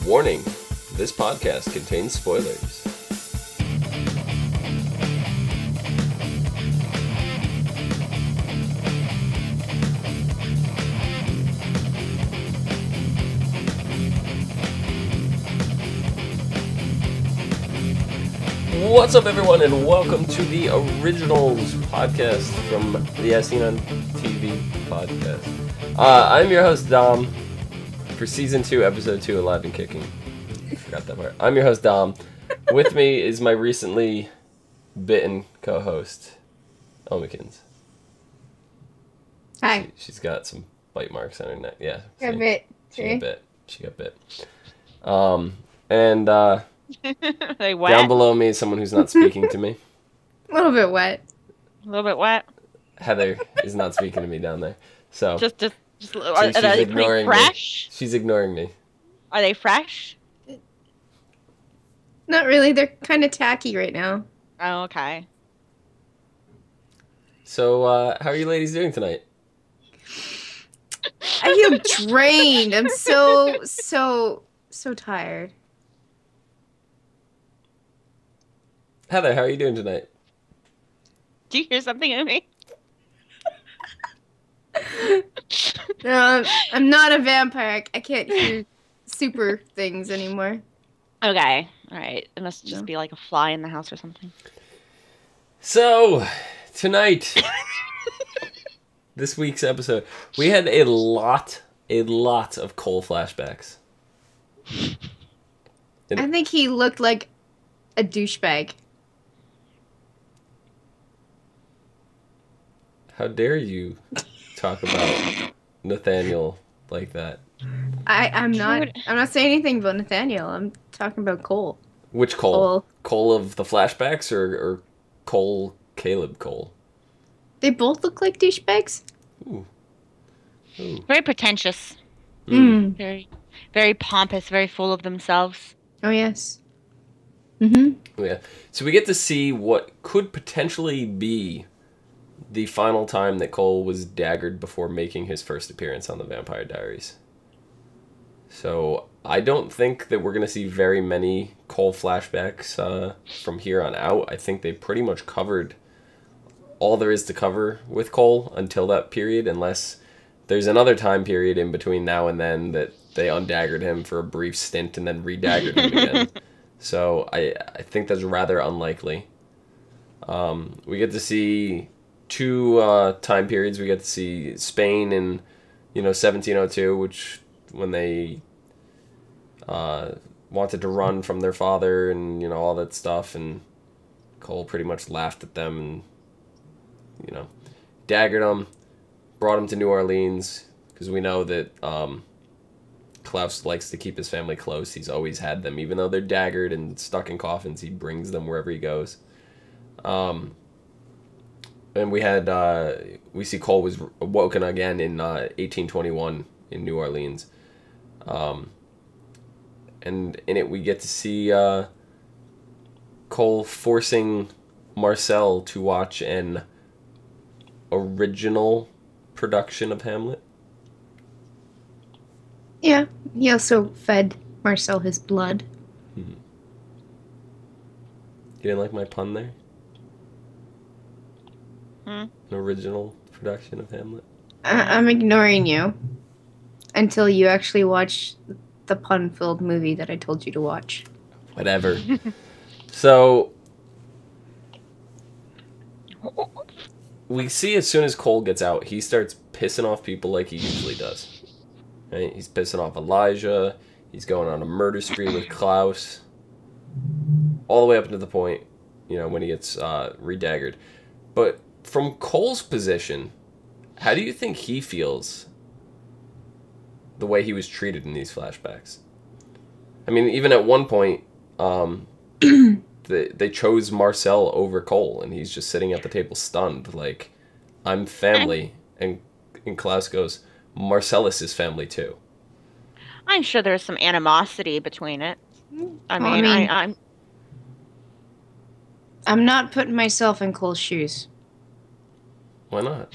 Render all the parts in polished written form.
Warning, this podcast contains spoilers. What's up, everyone, and welcome to the Originals podcast from the ASOTV podcast. I'm your host, Dom, for Season 2, Episode 2, Alive and Kicking. I forgot that part. I'm your host, Dom. With me is my recently bitten co-host, Omikins. Hi. She's got some bite marks on her neck. Yeah. Got bit. She got bit. And They wet? down below me is someone who's not speaking to me. A little bit wet. A little bit wet. Heather is not speaking to me down there. So Just she's are they ignoring pretty fresh? me. She's ignoring me. Are they fresh? Not really. They're kind of tacky right now. Oh, okay. So, how are you ladies doing tonight? I feel drained. I'm so tired. Heather, how are you doing tonight? Do you hear something in me? No, I'm not a vampire. I can't hear super things anymore. Okay. All right. It must just No. be like a fly in the house or something. So, tonight, this week's episode, we had a lot of Cole flashbacks. I think he looked like a douchebag. How dare you talk about Nathaniel like that? I'm not saying anything about Nathaniel. I'm talking about Cole. Which Cole? Cole of the flashbacks or Caleb Cole? They both look like douchebags. Ooh. Very pretentious. Mm. Very, very pompous. Very full of themselves. Oh yes. Mm-hmm. Yeah. So we get to see what could potentially be the final time that Cole was daggered before making his first appearance on the Vampire Diaries. So I don't think that we're going to see very many Cole flashbacks from here on out. I think they pretty much covered all there is to cover with Cole until that period, unless there's another time period in between now and then that they undaggered him for a brief stint and then redaggered him again. So I think that's rather unlikely. We get to see two time periods. We get to see Spain in 1702, which when they wanted to run from their father and all that stuff, and Cole pretty much laughed at them and daggered them, brought him to New Orleans, because we know that Klaus likes to keep his family close. He's always had them, even though they're daggered and stuck in coffins. He brings them wherever he goes. And we see Cole was awoken again in 1821 in New Orleans. And in it we get to see Cole forcing Marcel to watch an original production of Hamlet. Yeah. He also fed Marcel his blood. You didn't like my pun there? An original production of Hamlet? I'm ignoring you until you actually watch the pun-filled movie that I told you to watch. Whatever. So we see as soon as Cole gets out, he starts pissing off people like he usually does. Right? He's pissing off Elijah. He's going on a murder spree with Klaus. All the way up to the point, when he gets redaggered. But from Cole's position, how do you think he feels the way he was treated in these flashbacks? I mean, even at one point, they chose Marcel over Cole, and he's just sitting at the table stunned, like, I'm family. And Klaus goes, Marcellus is family too. I'm sure there's some animosity between it. I'm not putting myself in Cole's shoes. Why not?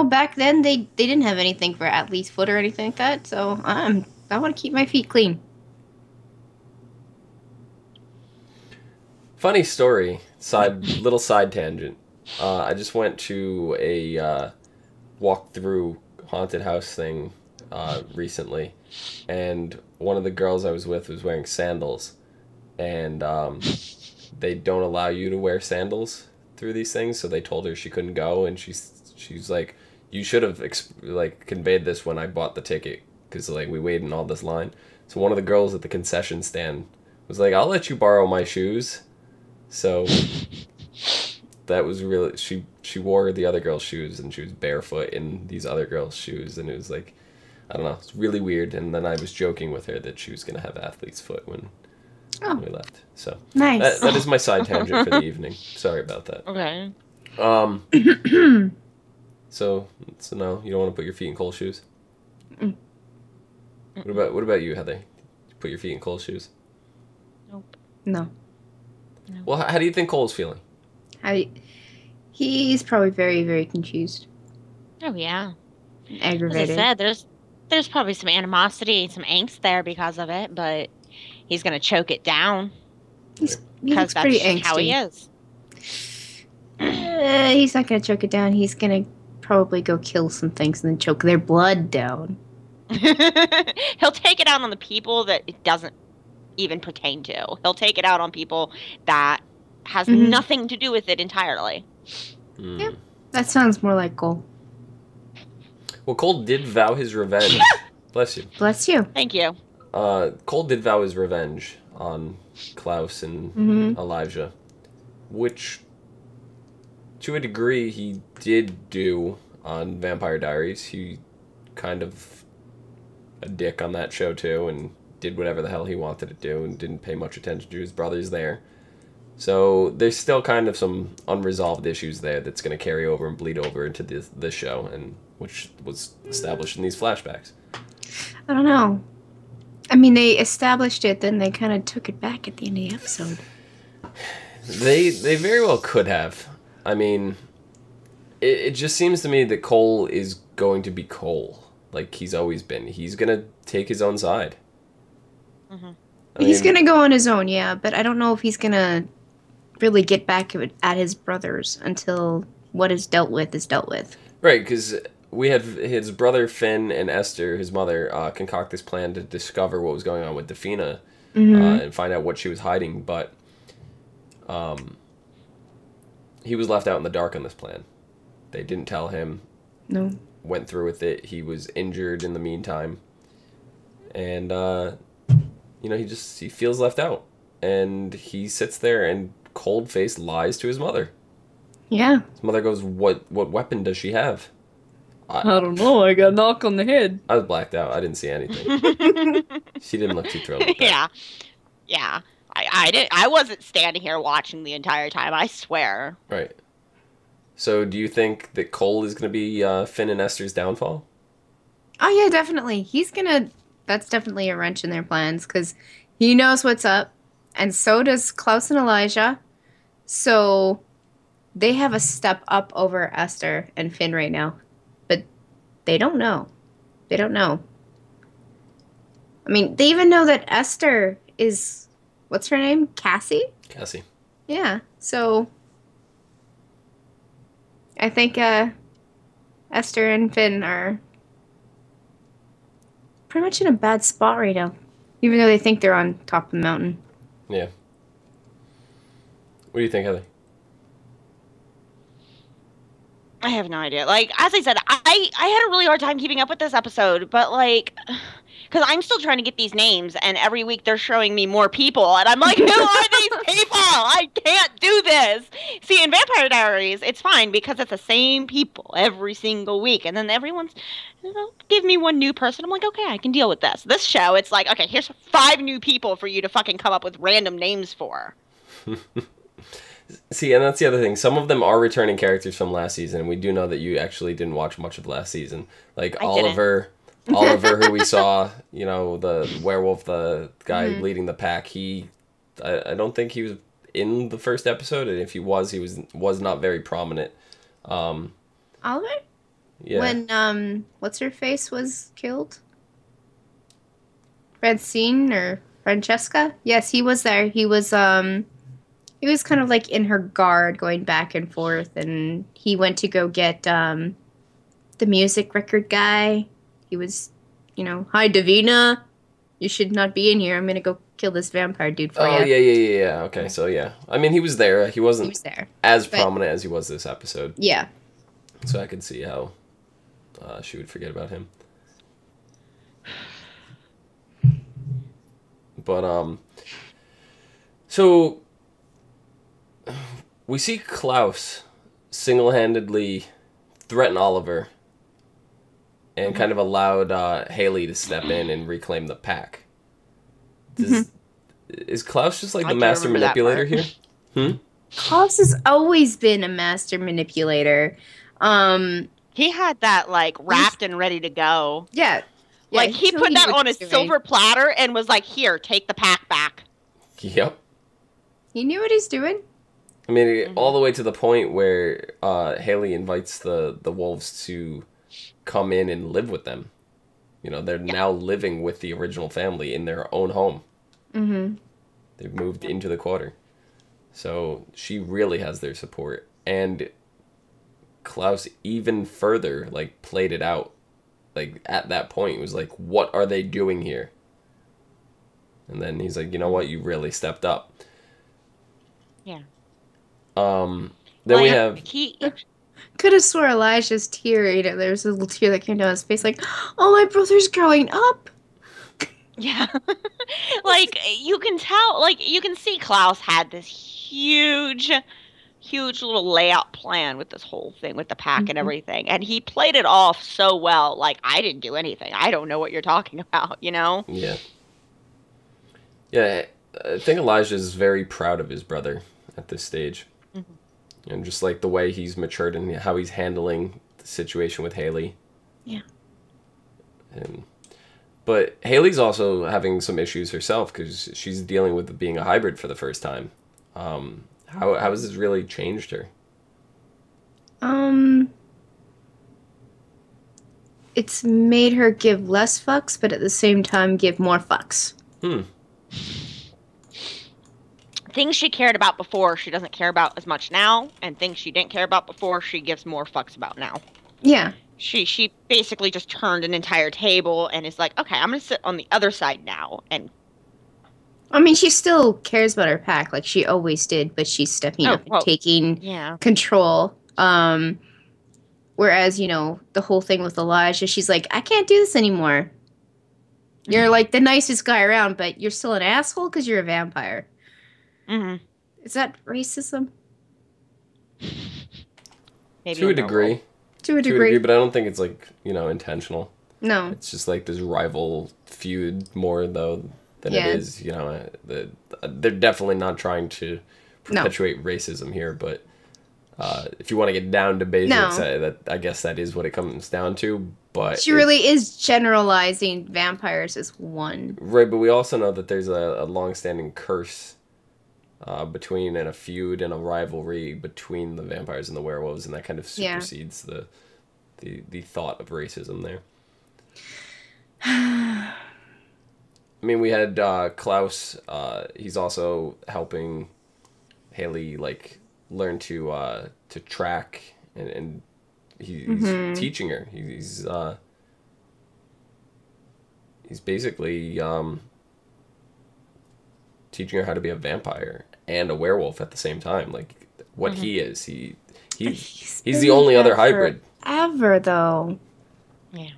Back then they didn't have anything for athlete's foot or anything like that, so I'm I want to keep my feet clean. Funny story, little side tangent. I just went to a walk through haunted house thing recently, and one of the girls I was with was wearing sandals, and they don't allow you to wear sandals through these things, so they told her she couldn't go, and she's like, you should have conveyed this when I bought the ticket, because like we waited in all this line. So one of the girls at the concession stand was like, I'll let you borrow my shoes. So that was really, she wore the other girl's shoes, and she was barefoot in these other girls' shoes, and it was like, I don't know, it's really weird. And then I was joking with her that she was gonna have athlete's foot when we left. So Nice. that is my side tangent for the evening. Sorry about that. Okay. So no, you don't want to put your feet in Cole's shoes. What about you, Heather? Put your feet in Cole's shoes. Nope. No. Well, how do you think Cole's feeling? He's probably very, very confused. Oh yeah. Aggravated. As I said, there's probably some animosity, some angst there because of it, but he's gonna choke it down. He Because looks that's pretty just angsty. how he is. He's not gonna choke it down. He's gonna probably go kill some things and then choke their blood down. He'll take it out on the people that it doesn't even pertain to. He'll take it out on people that has nothing to do with it entirely. Yeah, that sounds more like Cole. Well, Cole did vow his revenge. Bless you. Bless you. Thank you. Cole did vow his revenge on Klaus and Elijah, which, to a degree, he did do on Vampire Diaries. He kind of a dick on that show, too, and did whatever the hell he wanted to do and didn't pay much attention to his brothers there. So there's still kind of some unresolved issues there that's going to carry over and bleed over into this show, and which was established in these flashbacks. I don't know. I mean, they established it, then they kind of took it back at the end of the episode. They very well could have. I mean, it just seems to me that Cole is going to be Cole, like he's always been. He's going to take his own side. He's going to go on his own, yeah, but I don't know if he's going to really get back at his brothers until what is dealt with is dealt with. Right, because we had his brother Finn and Esther, his mother, concoct this plan to discover what was going on with Defina and find out what she was hiding, but he was left out in the dark on this plan. They didn't tell him. No. Went through with it. He was injured in the meantime. And, he feels left out. And he sits there and cold-faced lies to his mother. Yeah. His mother goes, what weapon does she have? I don't know. I got a knock on the head. I was blacked out. I didn't see anything. She didn't look too thrilled with that. Yeah. I wasn't standing here watching the entire time, I swear. Right. So do you think that Cole is going to be Finn and Esther's downfall? Oh, yeah, definitely. That's definitely a wrench in their plans, because he knows what's up, and so does Klaus and Elijah. So they have a step up over Esther and Finn right now. But they don't know. They don't know. I mean, they even know that Esther is, what's her name? Cassie? Cassie. Yeah, so I think Esther and Finn are pretty much in a bad spot right now, even though they think they're on top of the mountain. Yeah. What do you think, Heather? I have no idea. Like, as I said, I had a really hard time keeping up with this episode, but, like, because I'm still trying to get these names, and every week they're showing me more people, and I'm like, who are these people? I can't do this. See, in Vampire Diaries, it's fine, because it's the same people every single week, and then everyone's, give me one new person. I'm like, okay, I can deal with this. This show, it's like, okay, here's 5 new people for you to fucking come up with random names for. See, and that's the other thing. Some of them are returning characters from last season, and we do know that you actually didn't watch much of last season. Like Oliver, who we saw, the werewolf, the guy leading the pack. I don't think he was in the first episode, and if he was not very prominent. Oliver? Yeah. When what's her face was killed? Francine or Francesca? Yes, he was there. He was kind of like in her guard going back and forth, and he went to go get the music record guy. He was, hi Davina, you should not be in here. I'm gonna go kill this vampire dude for you. Oh yeah. Okay, so yeah. I mean, he was there. He wasn't there, as prominent as he was this episode. Yeah. So I could see how she would forget about him. But so we see Klaus single-handedly threaten Oliver and kind of allowed Hayley to step in and reclaim the pack. Is Klaus just like the master manipulator here? Klaus has always been a master manipulator. He had that like wrapped and ready to go. Yeah. Like he put that on a silver platter and was like, "Here, take the pack back." Yep. He knew what he's doing. I mean, all the way to the point where Hayley invites the wolves to come in and live with them. They're now living with the original family in their own home. Mm-hmm. They've moved into the quarter. So she really has their support. And Klaus even further, like, played it out. Like, at that point, it was like, what are they doing here? And then he's like, you know what? You really stepped up. Yeah. Then we have... Could have swore Elijah's tear, there's a little tear that came down his face, like, oh, my brother's growing up. Yeah. Like, you can tell, like, you can see Klaus had this huge little layout plan with this whole thing with the pack and everything. And he played it off so well, like, I didn't do anything. I don't know what you're talking about, Yeah. Yeah, I think Elijah's very proud of his brother at this stage. And just like the way he's matured and how he's handling the situation with Hayley. Yeah. But Hayley's also having some issues herself because she's dealing with being a hybrid for the first time. How has this really changed her? It's made her give less fucks, but at the same time give more fucks. Things she cared about before, she doesn't care about as much now, and things she didn't care about before, she gives more fucks about now. Yeah. She basically just turned an entire table and is like, okay, I'm going to sit on the other side now. And I mean, she still cares about her pack like she always did, but she's stepping up and taking control. Whereas, the whole thing with Elijah, she's like, I can't do this anymore. You're like the nicest guy around, but you're still an asshole because you're a vampire. Mm-hmm. Is that racism? Maybe to a degree. To a degree, but I don't think it's like, intentional. No. It's just like this rival feud more though than it is, they're definitely not trying to perpetuate racism here, but if you want to get down to basics, I guess that is what it comes down to. But she really is generalizing vampires as one. Right, but we also know that there's a long-standing curse between and a feud and a rivalry between the vampires and the werewolves, and that kind of supersedes the thought of racism there. I mean, we had Klaus. He's also helping Hayley like learn to track, and he's teaching her. He's basically teaching her how to be a vampire and a werewolf at the same time. Like what he is. He's the only other hybrid ever, though. Yeah.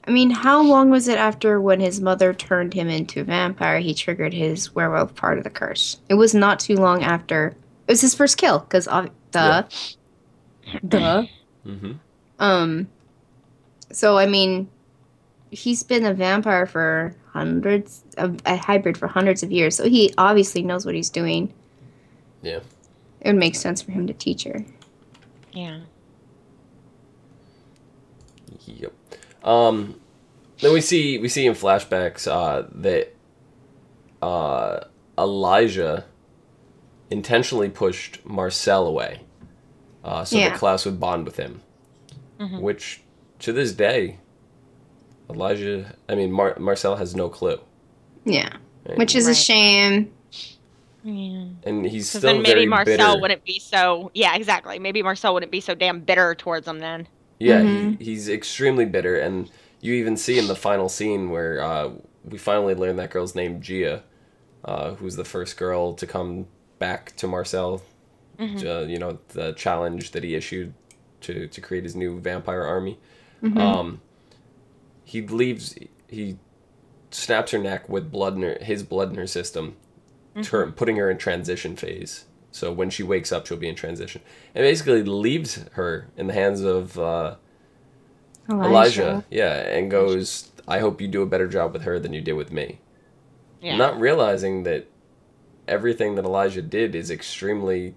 I mean, how long was it after when his mother turned him into a vampire he triggered his werewolf part of the curse? It was not too long after. It was his first kill, because duh. So, I mean, he's been a vampire for a hybrid for hundreds of years, so he obviously knows what he's doing. Yeah. It would make sense for him to teach her. Yeah. Yep. Then we see in flashbacks that Elijah intentionally pushed Marcel away so that Klaus would bond with him. Which, to this day, Marcel has no clue. Yeah. Right? Which is a Right. shame. Yeah. And he's Because still then maybe very Marcel bitter. wouldn't be so. Yeah, exactly. Maybe Marcel wouldn't be so damn bitter towards him then. Yeah, Mhm. he's extremely bitter, and you even see in the final scene where we finally learn that girl's name, Gia, who's the first girl to come back to Marcel. The challenge that he issued to create his new vampire army. He leaves. He snaps her neck with his blood in her system, putting her in transition phase. So when she wakes up, she'll be in transition, and basically leaves her in the hands of Elijah. Yeah, and goes, "I hope you do a better job with her than you did with me." Yeah. Not realizing that everything that Elijah did is extremely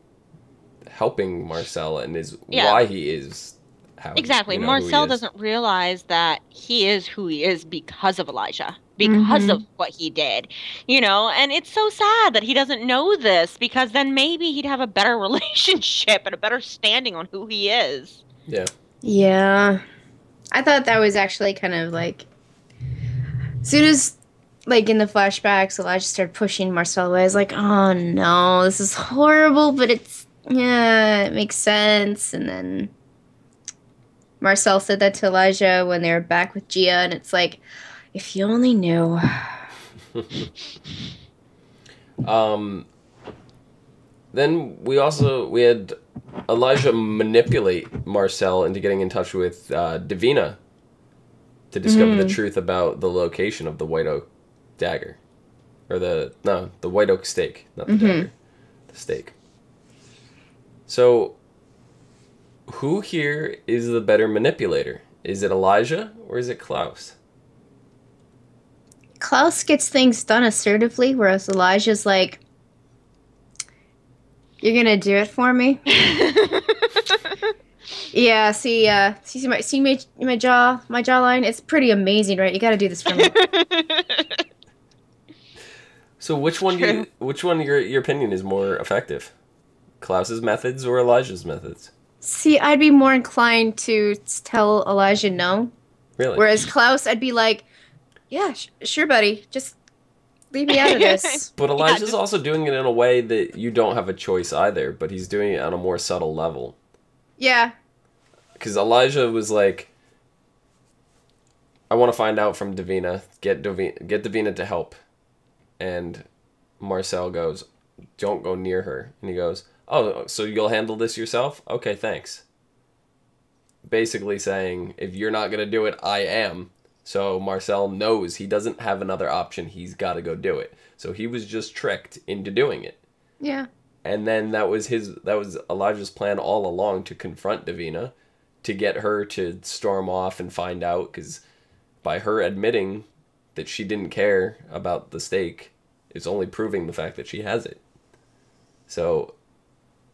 helping Marcel and is why he is how Exactly. who he Marcel is. doesn't realize that he is who he is because of Elijah, because of what he did, and it's so sad that he doesn't know this, because then maybe he'd have a better relationship and a better standing on who he is. Yeah. Yeah. I thought that was actually kind of like, as soon as, like, in the flashbacks, Elijah started pushing Marcel away. I was like, oh no, this is horrible, but it makes sense. And then Marcel said that to Elijah when they were back with Gia, and it's like, if you only knew. Then we had Elijah manipulate Marcel into getting in touch with Davina to discover the truth about the location of the White Oak dagger. Or the White Oak stake, not the dagger. The stake. So, who here is the better manipulator? Is it Elijah or is it Klaus? Klaus gets things done assertively, whereas Elijah's like, you're gonna do it for me? Yeah, see my jawline? It's pretty amazing, right? You gotta do this for me. So which one your opinion is more effective? Klaus's methods or Elijah's methods? See, I'd be more inclined to tell Elijah no. Really? Whereas Klaus, I'd be like, yeah, sure, buddy. Just leave me out of this. But Elijah's also doing it in a way that you don't have a choice either, but he's doing it on a more subtle level. Yeah. Because Elijah was like, I want to find out from Davina, get Davina to help. And Marcel goes, don't go near her. And he goes, oh, so you'll handle this yourself? Okay, thanks. Basically saying, if you're not going to do it, I am. So Marcel knows he doesn't have another option. He's got to go do it. So he was just tricked into doing it. Yeah. And then that was Elijah's plan all along, to confront Davina, to get her to storm off and find out, because by her admitting that she didn't care about the stake, it's only proving the fact that she has it. So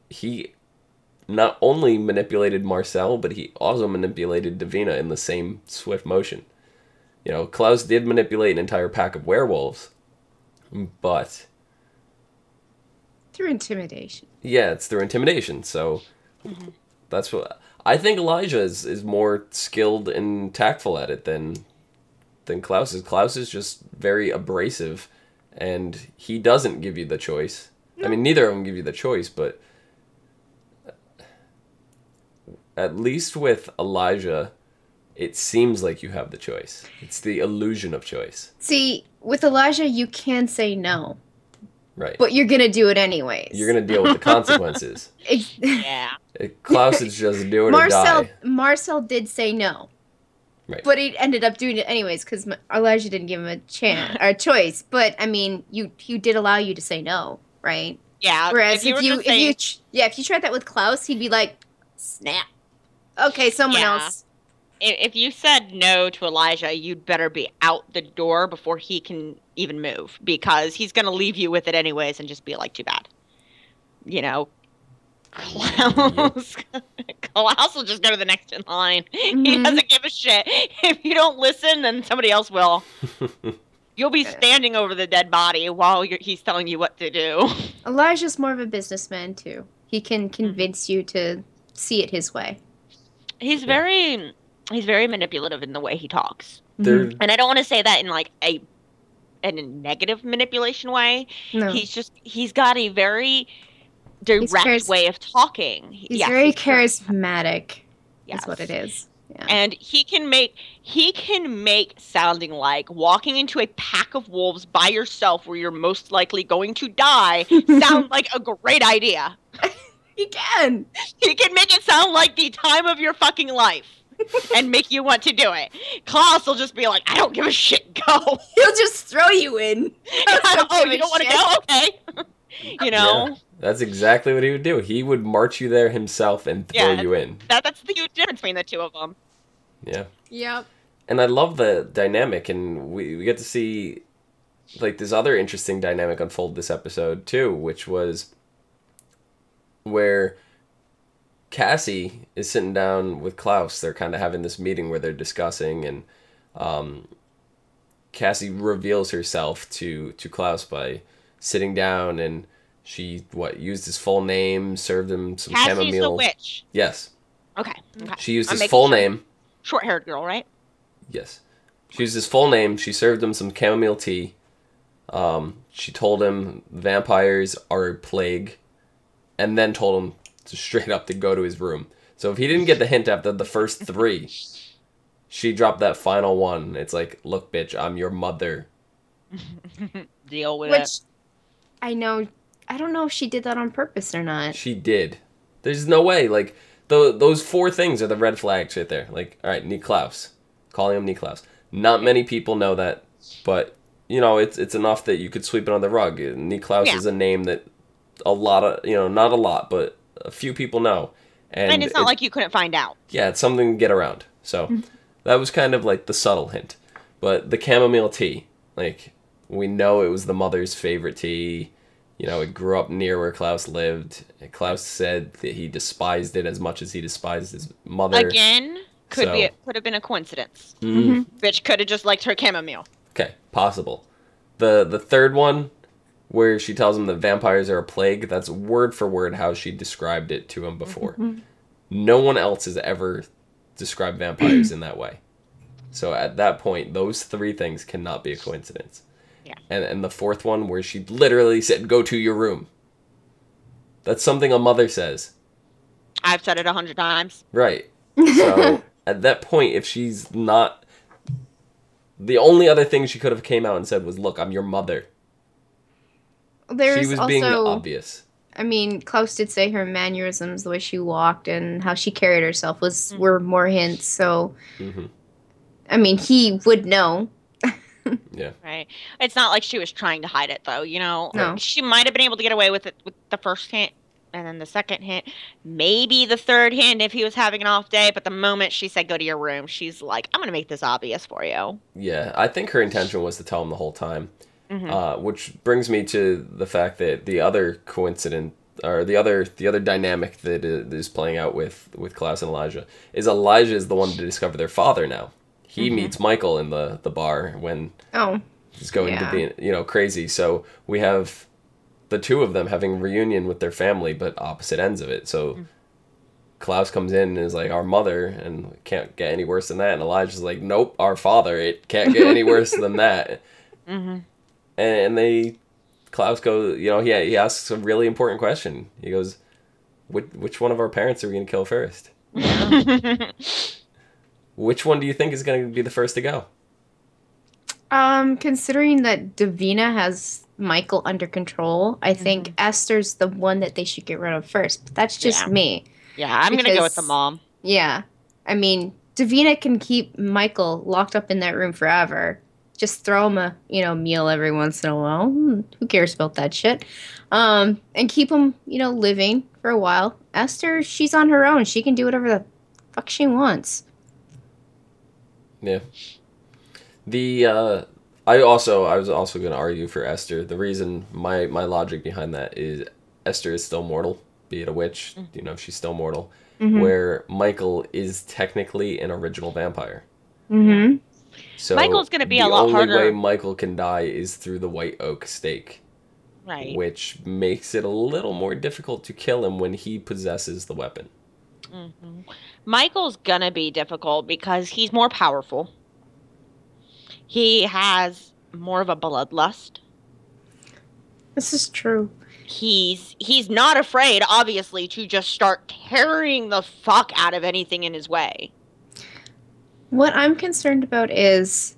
he not only manipulated Marcel, but he also manipulated Davina in the same swift motion. Klaus did manipulate an entire pack of werewolves, but through intimidation. Yeah, it's through intimidation. So that's what I think. Elijah is more skilled and tactful at it than Klaus is. Klaus is just very abrasive, and he doesn't give you the choice. No. I mean, neither of them give you the choice, but at least with Elijah, it seems like you have the choice. It's the illusion of choice. See, with Elijah, you can say no. Right. But you're going to do it anyways. You're going to deal with the consequences. Yeah. Klaus is just do it or die. Marcel did say no. Right. But he ended up doing it anyways, because Elijah didn't give him a chance or a choice. But I mean, he did allow you to say no, right? Yeah. Whereas if you tried that with Klaus, he'd be like, snap. Okay, someone else. If you said no to Elijah, you'd better be out the door before he can even move, because he's going to leave you with it anyways and just be like, too bad. Klaus will just go to the next in line. Mm-hmm. He doesn't give a shit. If you don't listen, then somebody else will. You'll be standing over the dead body while he's telling you what to do. Elijah's more of a businessman, too. He can convince you to see it his way. He's very manipulative in the way he talks. And I don't want to say that in like a in a negative manipulation way. No. He's got a very direct way of talking. He's very charismatic. Yes. Is what it is. Yeah. And he can make sounding like walking into a pack of wolves by yourself where you're most likely going to die sound like a great idea. He can. He can make it sound like the time of your fucking life and make you want to do it. Klaus will just be like, I don't give a shit, go. He'll just throw you in. Oh, you don't want to go? Okay. You know? Yeah, that's exactly what he would do. He would march you there himself and throw you in. That's the huge difference between the two of them. Yeah. Yep. And I love the dynamic, and we get to see like this other interesting dynamic unfold this episode too, which was where Cassie is sitting down with Klaus. They're kind of having this meeting where they're discussing, and Cassie reveals herself to Klaus by sitting down, and she used his full name, served him some chamomile. Cassie's the witch. Yes. Okay. She used his full name. Short-haired girl, right? Yes. She used his full name. She served him some chamomile tea. She told him vampires are a plague, and then told him to straight up to go to his room. So if he didn't get the hint after the first three, she dropped that final one. It's like, look, bitch, I'm your mother. Deal with it. I know. I don't know if she did that on purpose or not. She did. There's no way. Like, those four things are the red flags right there. Like, all right, Klaus. Calling him Klaus. Not many people know that, but, you know, it's enough that you could sweep it on the rug. Klaus is a name that a lot of, not a lot, but a few people know. And it's not like you couldn't find out. Yeah, it's something to get around. So that was kind of like the subtle hint. But the chamomile tea, like, we know it was the mother's favorite tea. It grew up near where Klaus lived. Klaus said that he despised it as much as he despised his mother. Again, could have been a coincidence. Bitch could have just liked her chamomile. Okay, possible. The third one, where she tells him that vampires are a plague, that's word for word how she described it to him before. No one else has ever described vampires in that way. So at that point, those three things cannot be a coincidence. Yeah. And the fourth one, where she literally said, go to your room. That's something a mother says. I've said it 100 times. Right. So at that point, if she's not... The only other thing she could have came out and said was, look, I'm your mother. She was being obvious. I mean, Klaus did say her mannerisms, the way she walked and how she carried herself were more hints. So, I mean, he would know. Yeah. Right. It's not like she was trying to hide it, though. No. Like, she might have been able to get away with it with the first hint and then the second hint. Maybe the third hint if he was having an off day. But the moment she said, go to your room, she's like, I'm going to make this obvious for you. Yeah. I think her intention was to tell him the whole time. Which brings me to the fact that the other coincidence, or the other dynamic that is playing out with Klaus and Elijah is the one to discover their father now. He meets Michael in the bar when he's going to be crazy. So we have the two of them having a reunion with their family, but opposite ends of it. So Klaus comes in and is like, our mother, and it can't get any worse than that. And Elijah's like, nope, our father. It can't get any worse than that. And Klaus goes, he asks a really important question. He goes, which one of our parents are we going to kill first? Which one do you think is going to be the first to go? Considering that Davina has Michael under control, I think Esther's the one that they should get rid of first. But that's just me. Yeah, I'm going to go with the mom. Yeah. I mean, Davina can keep Michael locked up in that room forever. Just throw him a, meal every once in a while. Who cares about that shit? And keep him, living for a while. Esther, she's on her own. She can do whatever the fuck she wants. Yeah. I was also going to argue for Esther. The reason, my logic behind that is Esther is still mortal, be it a witch, she's still mortal. Where Michael is technically an original vampire. So Michael's going to be a lot harder. The only way Michael can die is through the white oak stake. Right. Which makes it a little more difficult to kill him when he possesses the weapon. Michael's going to be difficult because he's more powerful. He has more of a bloodlust. This is true. He's not afraid, obviously, to just start tearing the fuck out of anything in his way. What I'm concerned about is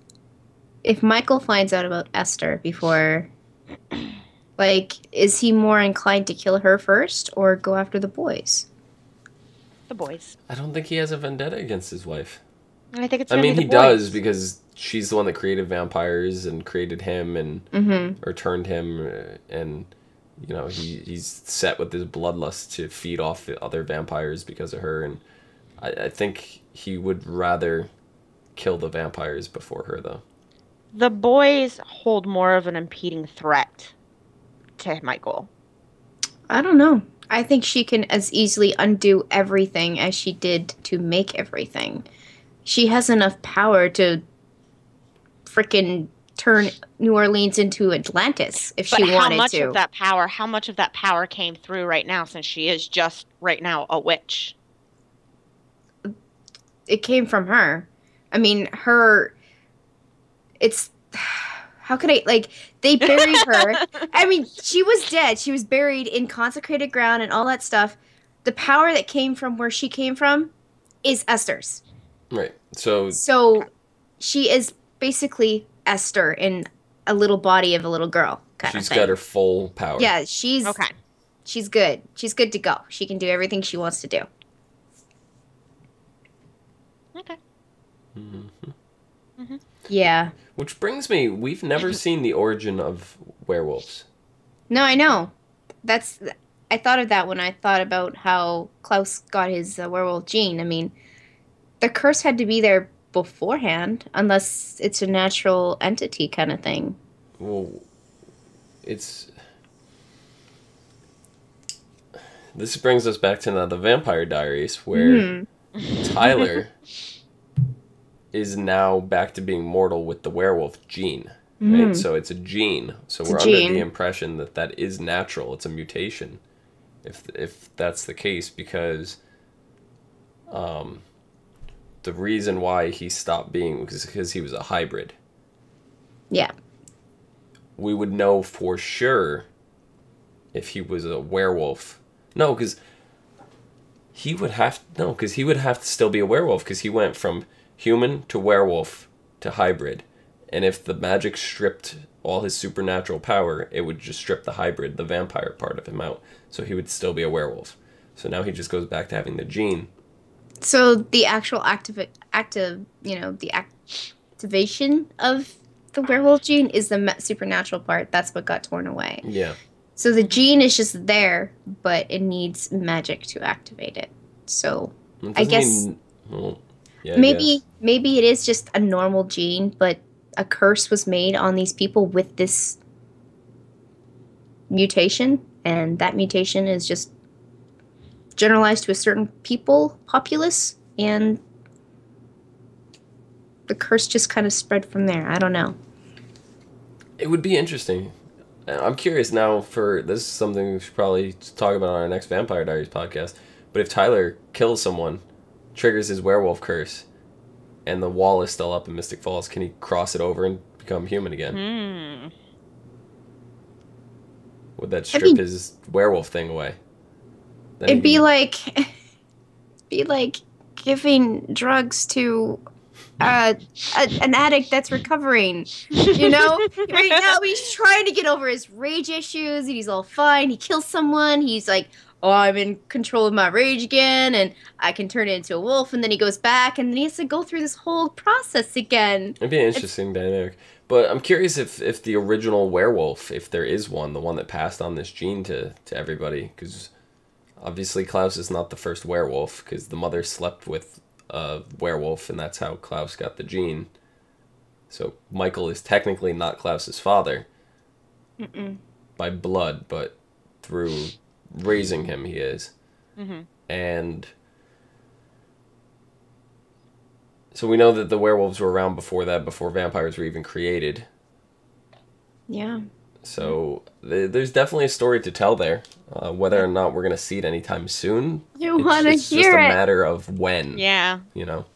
if Michael finds out about Esther before, like, is he more inclined to kill her first or go after the boys? The boys. I don't think he has a vendetta against his wife. I think it's. I mean, the he boys. does because she's the one that created vampires and created him and or turned him, and you know he's set with this bloodlust to feed off the other vampires because of her, and I think he would rather kill the vampires before her, though. The boys hold more of an impeding threat to Michael. I don't know. I think she can as easily undo everything as she did to make everything. She has enough power to frickin' turn New Orleans into Atlantis if she wanted to. How much of that power came through right now, since she is just right now a witch? It came from her. I mean, it's, how could I, like, they buried her. I mean, she was dead. She was buried in consecrated ground and all that stuff. The power that came from where she came from is Esther's. Right. So she is basically Esther in a little body of a little girl kind of thing. She's got her full power. Yeah, she's okay. She's good. She's good to go. She can do everything she wants to do. Okay. Yeah. Which brings me, we've never seen the origin of werewolves. No, I know. I thought of that when I thought about how Klaus got his werewolf gene. I mean, the curse had to be there beforehand, unless it's a natural entity kind of thing. Well, this brings us back to the Vampire Diaries, where Tyler is now back to being mortal with the werewolf gene. Right? So it's a gene. So we're under the impression that that is natural. It's a mutation, if that's the case, because the reason why he stopped being was because he was a hybrid. Yeah. We would know for sure if he was a werewolf. No, because he would have to still be a werewolf, because he went from human to werewolf to hybrid. And if the magic stripped all his supernatural power, it would just strip the hybrid, the vampire part of him out. So he would still be a werewolf. So now he just goes back to having the gene. So the actual the activation of the werewolf gene is the supernatural part. That's what got torn away. Yeah. So the gene is just there, but it needs magic to activate it. So I guess maybe it is just a normal gene, but a curse was made on these people with this mutation, and that mutation is just generalized to a certain populace, and the curse just kind of spread from there. I don't know. It would be interesting. I'm curious now, this is something we should probably talk about on our next Vampire Diaries podcast, but if Tyler kills someone, triggers his werewolf curse, and the wall is still up in Mystic Falls, can he cross it over and become human again? Would that strip his werewolf thing away? It'd be like giving drugs to an addict that's recovering. You know, right now he's trying to get over his rage issues, and he's all fine. He kills someone. He's like, "Oh, I'm in control of my rage again, and I can turn it into a wolf." And then he goes back, and then he has to go through this whole process again. It'd be an interesting dynamic. But I'm curious if the original werewolf, if there is one, the one that passed on this gene to everybody, because obviously Klaus is not the first werewolf, because the mother slept with a werewolf, and that's how Klaus got the gene. So Michael is technically not Klaus's father by blood, but through raising him he is. And so we know that the werewolves were around before that, before vampires were even created. Yeah. So there's definitely a story to tell there. Whether or not we're going to see it anytime soon, it's just a matter of when. Yeah. You know?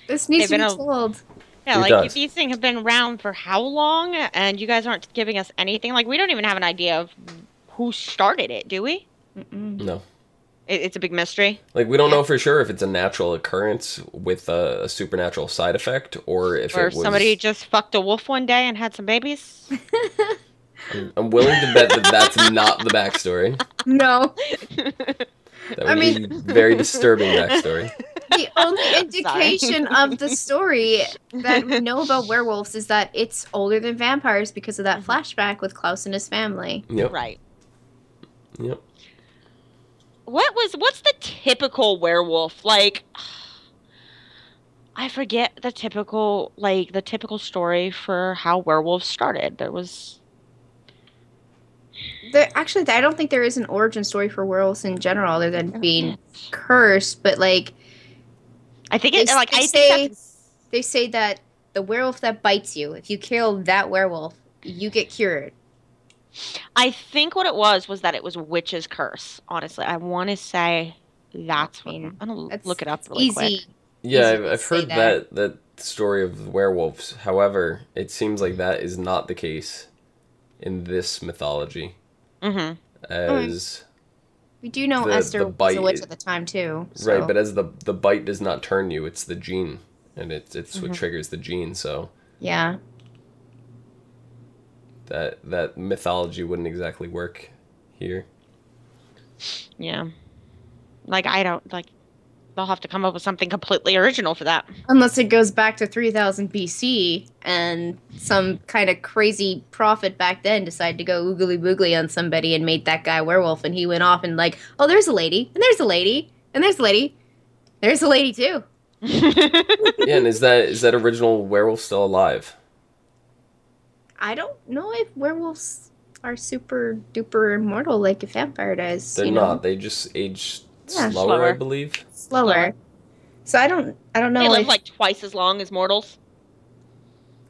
This needs to be told. Yeah, It like does. these things have been around for how long, and you guys aren't giving us anything. Like we don't even have an idea of who started it, do we? Mm-mm. No. It's a big mystery. Like, we don't Yeah. know for sure if it's a natural occurrence with a supernatural side effect, or if Or it was... somebody just fucked a wolf one day and had some babies. I'm willing to bet that that's not the backstory. No. That I would mean- be very disturbing backstory. The only indication of the story that we know about werewolves is that it's older than vampires because of that flashback with Klaus and his family. Yep. Right. Yep. What's the typical werewolf? Like I forget the typical story for how werewolves started. There was Actually, I don't think there is an origin story for werewolves in general, other than being cursed. But like, I think they, it like they I say think that's they say that the werewolf that bites you, if you kill that werewolf, you get cured. I think what it was that it was a witch's curse. Honestly, I want to say that's what I'm gonna look it up really easy. quick. Yeah, Easy to I've say heard that story of werewolves. However, it seems like that is not the case in this mythology. Mm-hmm. As We do know the Esther was bite a witch is- at the time too. So. right, but as the bite does not turn you, it's the gene, and it's what triggers the gene. So yeah, that mythology wouldn't exactly work here. Yeah. Like I don't like. They'll have to come up with something completely original for that. unless it goes back to 3000 BC and some kind of crazy prophet back then decided to go oogly boogly on somebody and made that guy a werewolf, and he went off and like, oh, there's a lady, and there's a lady, and there's a lady, there's a lady too. Yeah, and is that original werewolf still alive? I don't know if werewolves are super duper immortal like a vampire does. They're you know? not. They just age Yeah, slower, I slower. believe. slower. So I don't know. They live if, like twice as long as mortals.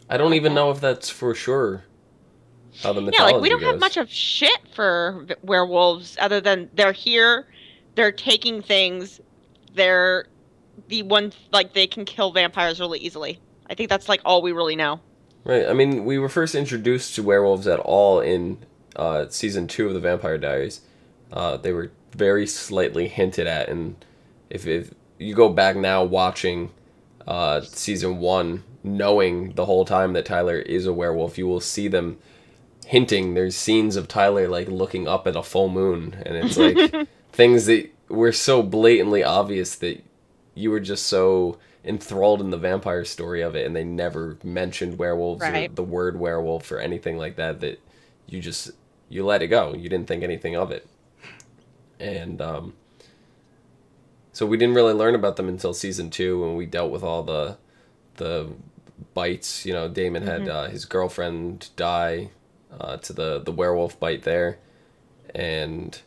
I don't even know if that's for sure how the Yeah, mythology like we don't have goes. much of shit for werewolves other than they're here, they're taking things, they're the ones like they can kill vampires really easily. I think that's like all we really know. Right. I mean, we were first introduced to werewolves at all in season 2 of the Vampire Diaries. They were very slightly hinted at, and if you go back now watching season 1, knowing the whole time that Tyler is a werewolf, you will see them hinting. There's scenes of Tyler like looking up at a full moon, and it's like things that were so blatantly obvious that you were just so enthralled in the vampire story of it, and they never mentioned werewolves or Right. the word werewolf or anything like that, that you let it go. You didn't think anything of it. And so we didn't really learn about them until season 2, when we dealt with all the bites. You know, Damon had his girlfriend die to the werewolf bite there, and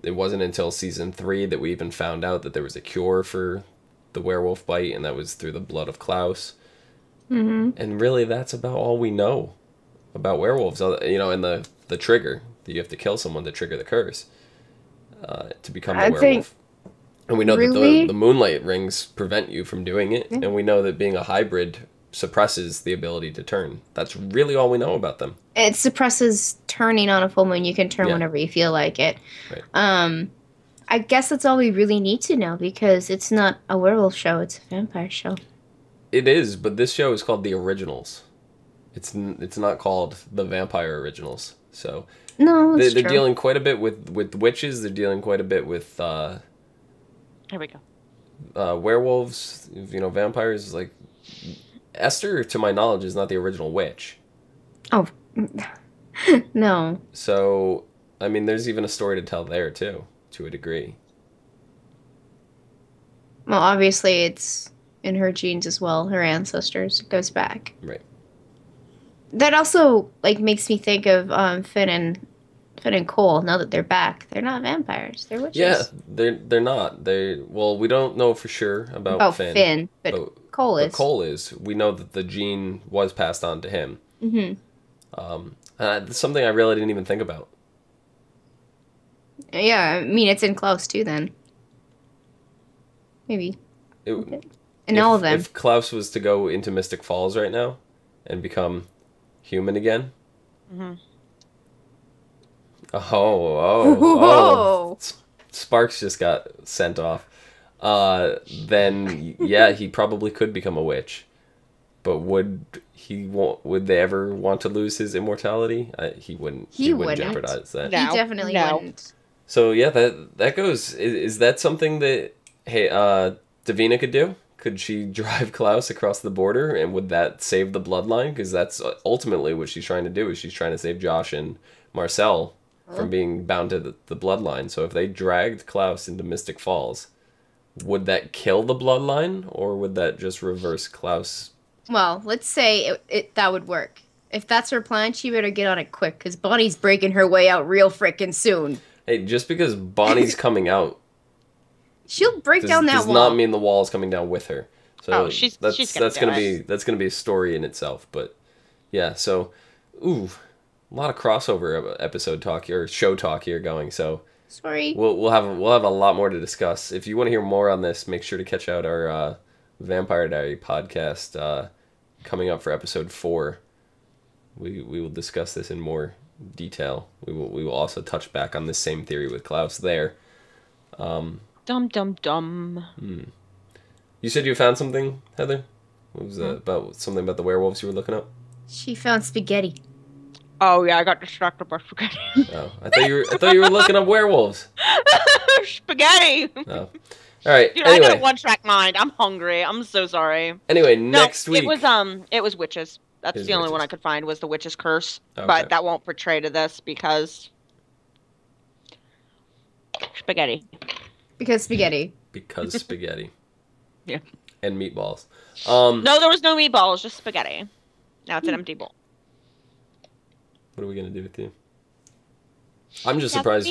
it wasn't until season 3 that we even found out that there was a cure for the werewolf bite, and that was through the blood of Klaus. Mm-hmm. And really, that's about all we know about werewolves. You know, and the trigger that you have to kill someone to trigger the curse to become a I werewolf. think And we know really- that the moonlight rings prevent you from doing it, Yeah. and we know that being a hybrid suppresses the ability to turn. That's really all we know about them. It suppresses turning on a full moon. You can turn Yeah. whenever you feel like it. Right. I guess that's all we really need to know, because it's not a werewolf show, it's a vampire show. It is, but this show is called The Originals. It's not called The Vampire Originals. So No, it's they're true. dealing quite a bit with witches. They're dealing quite a bit with Here we go. werewolves. You know, vampires. Like Esther, to my knowledge, is not the original witch. Oh, no. So I mean, there's even a story to tell there too, to a degree. Well, obviously it's in her genes as well, her ancestors. It goes back. Right. That also like makes me think of Finn and Cole. Now that they're back, they're not vampires; they're witches. Yeah, they're not. Well, we don't know for sure about Finn. but but Cole is. Cole is. We know that the gene was passed on to him. Mm-hmm. That's something I really didn't even think about. Yeah, I mean it's in Klaus too. Then maybe. It, Okay. In all of them. If Klaus was to go into Mystic Falls right now and become human again. Mm-hmm. Oh. Sparks just got sent off. Then, yeah, he probably could become a witch. But would they ever want to lose his immortality? He wouldn't. He wouldn't jeopardize that. No. He definitely wouldn't. So yeah, that goes. Is that something that Davina could do? Could she drive Klaus across the border, and would that save the bloodline? Because that's ultimately what she's trying to do. Is she's trying to save Josh and Marcel from being bound to the bloodline. So if they dragged Klaus into Mystic Falls, would that kill the bloodline, or would that just reverse Klaus? Well, let's say that would work. If that's her plan, she better get on it quick, because Bonnie's breaking her way out real frickin' soon. Hey, just because Bonnie's coming out, she'll break down that wall. Does not mean the wall is coming down with her. So she's that's gonna be a story in itself. But yeah, so a lot of crossover episode talk or show talk here going. So sorry, we'll have a lot more to discuss. If you want to hear more on this, make sure to catch out our Vampire Diary podcast coming up for episode 4. We will discuss this in more detail. We will also touch back on this same theory with Klaus there. Dum. You said you found something, Heather? What was that about? Something about the werewolves you were looking up? She found spaghetti. Oh yeah, I got distracted by spaghetti. Oh, I thought you were looking up werewolves. Spaghetti. Oh. All right. Dude, anyway. I got a one-track mind. I'm hungry. I'm so sorry. Anyway, next week. It was witches. That's the only one I could find was the witch's curse. Okay. But that won't portray to this because spaghetti. Because spaghetti. Because spaghetti. Yeah. And meatballs. No, there was no meatballs, just spaghetti. Now it's an empty bowl. What are we gonna do with you? I'm just surprised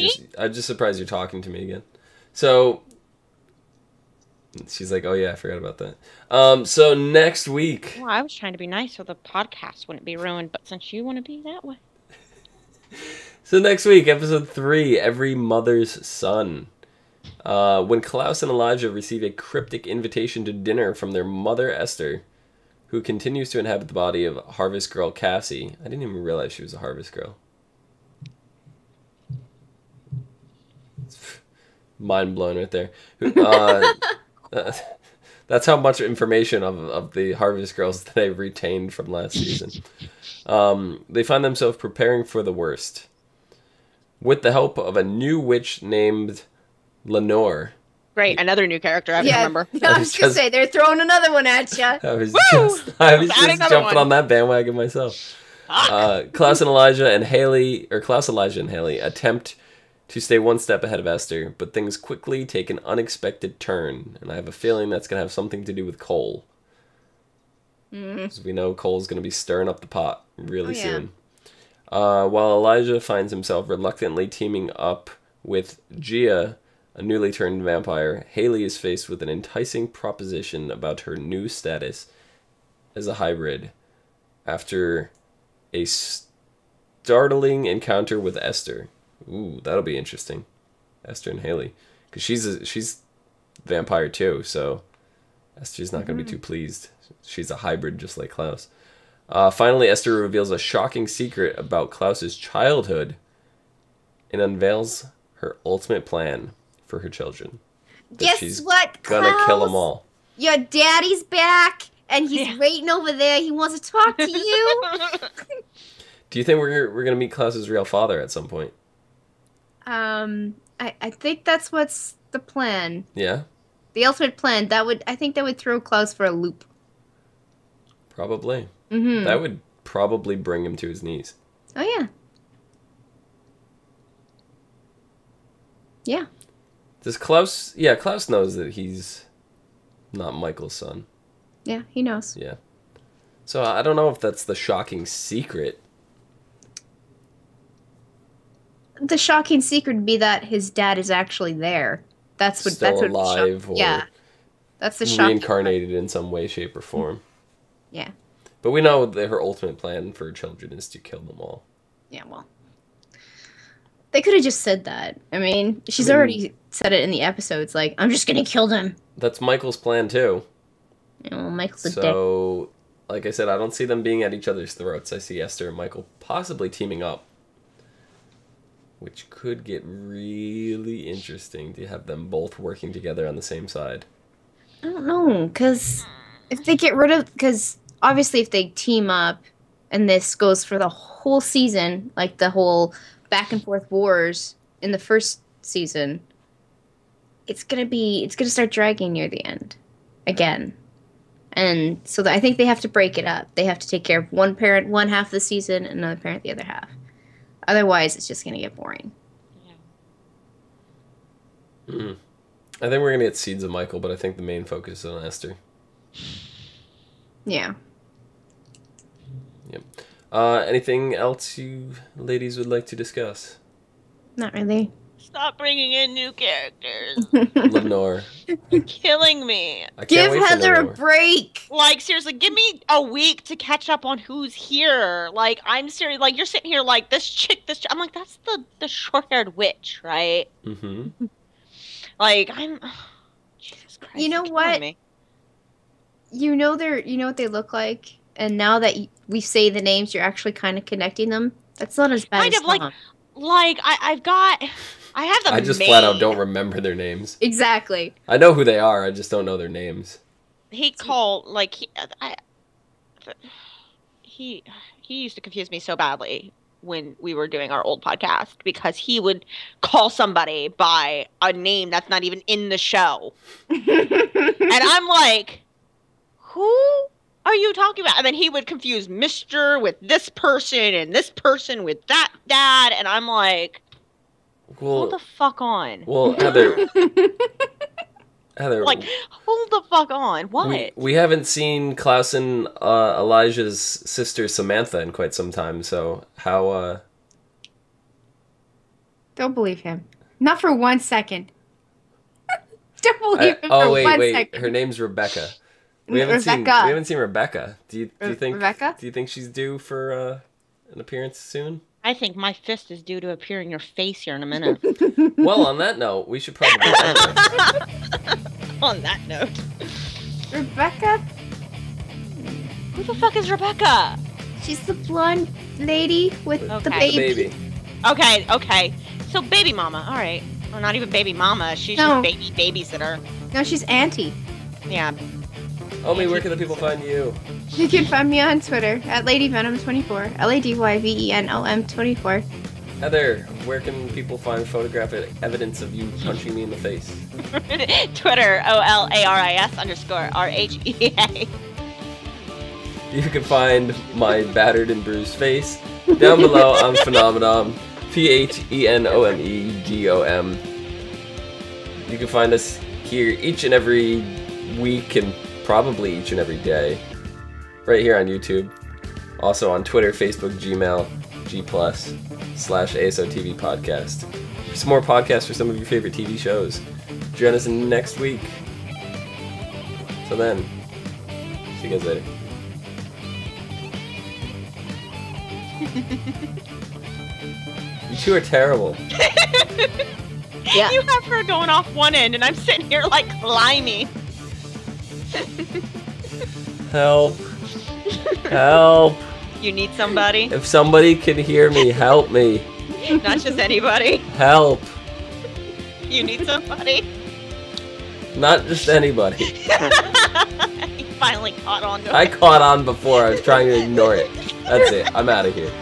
you're talking to me again. So she's like, oh yeah, I forgot about that. So next week. Well, I was trying to be nice so the podcast wouldn't be ruined, but since you want to be that way. So next week, episode 3, Every Mother's Son. When Klaus and Elijah receive a cryptic invitation to dinner from their mother Esther, who continues to inhabit the body of Harvest Girl Cassie. I didn't even realize she was a Harvest Girl. Mind blown right there. That's how much information of the Harvest Girls that I retained from last season. They find themselves preparing for the worst. With the help of a new witch named Lenore. Great, another new character I remember. I was going to say, they're throwing another one at you. I was just jumping on that bandwagon myself. Klaus, Elijah, and Hayley attempt to stay one step ahead of Esther, but things quickly take an unexpected turn, and I have a feeling that's going to have something to do with Cole. Because we know Cole's going to be stirring up the pot really soon. While Elijah finds himself reluctantly teaming up with Gia, a newly turned vampire, Hayley is faced with an enticing proposition about her new status as a hybrid after a startling encounter with Esther. Ooh, that'll be interesting. Esther and Hayley. Because she's vampire too, so Esther's not going to be too pleased. She's a hybrid just like Klaus. Finally, Esther reveals a shocking secret about Klaus's childhood and unveils her ultimate plan for her children. Guess what, Klaus? Gonna kill them all. Your daddy's back, and he's waiting over there. He wants to talk to you. Do you think we're gonna meet Klaus's real father at some point? I think that's what's the plan. Yeah? The ultimate plan. I think that would throw Klaus for a loop. Probably. That would probably bring him to his knees. Oh, yeah. Yeah. Does Klaus... Yeah, Klaus knows that he's not Michael's son. Yeah, he knows. Yeah. So I don't know if that's the shocking secret. The shocking secret would be that his dad is actually there. That's what... Still alive or yeah. That's the shocking reincarnated in some way, shape, or form. Yeah. But we know that her ultimate plan for her children is to kill them all. Yeah, well. They could have just said that. I mean, she's already said it in the episodes, like, I'm just gonna kill them. That's Michael's plan, too. Oh, Michael's a dick. So, like I said, I don't see them being at each other's throats. I see Esther and Michael possibly teaming up. Which could get really interesting to have them both working together on the same side. I don't know, because if they get rid of... Because obviously if they team up and this goes for the whole season, like the whole back and forth wars in the first season, it's gonna start dragging near the end again. And so I think they have to break it up. They have to take care of one parent one half of the season and another parent the other half. Otherwise, it's just going to get boring. Yeah. Mm. I think we're going to get seeds of Michael, but I think the main focus is on Esther. Yeah. Yep. Anything else you ladies would like to discuss? Not really. Stop bringing in new characters. Lenore. You're killing me. I can't Give wait for Heather a Lenore. break. Like, seriously, give me a week to catch up on who's here. Like, I'm serious. Like, you're sitting here like, this chick. I'm like, that's the short-haired witch, right? Mm-hmm. Like, Jesus Christ. You know you're killing what? me. You know what they look like, and now that we say the names, you're actually kind of connecting them. That's not as bad Kind as of like, Tom. I have them I just made. flat out don't remember their names. Exactly. I know who they are, I just don't know their names. He used to confuse me so badly when we were doing our old podcast because he would call somebody by a name that's not even in the show. And I'm like, who are you talking about? And then he would confuse Mr. with this person and this person with that dad. And I'm like, hold the fuck on. Well, Heather, Like, hold the fuck on. What? we haven't seen Klaus and Elijah's sister Samantha in quite some time, so how... Don't believe him. Not for 1 second. Don't believe him for 1 second. Her name's Rebecca. We Rebecca. haven't seen Rebecca. Do you think Rebecca? Do you think she's due for an appearance soon? I think my fist is due to appear in your face here in a minute. Well, on that note, we should probably... On that note. Rebecca? Who the fuck is Rebecca? She's the blonde lady with the Okay. baby. The baby. Okay. So baby mama, all right. Or not even baby mama. She's No. just baby babysitter. No, she's Auntie. Yeah. Omi, where can the people find you? You can find me on Twitter at LadyVenom24. LadyVenom24. Heather, where can people find photographic evidence of you punching me in the face? Twitter, OLARIS_RHEA. You can find my battered and bruised face down below on Phenomenon, PHENOMEDOM. You can find us here each and every week and probably each and every day, right here on YouTube. Also on Twitter, Facebook, Gmail, G+/ASOTV podcast. Some more podcasts for some of your favorite TV shows. Join us next week. Till then, see you guys later. You two are terrible. Yeah. You have her going off one end, and I'm sitting here like climbing. Help. Help. You need somebody? If somebody can hear me, help me. Not just anybody. Help. You need somebody? Not just anybody. You finally caught on to it. I caught on before. I was trying to ignore it. That's it. I'm out of here.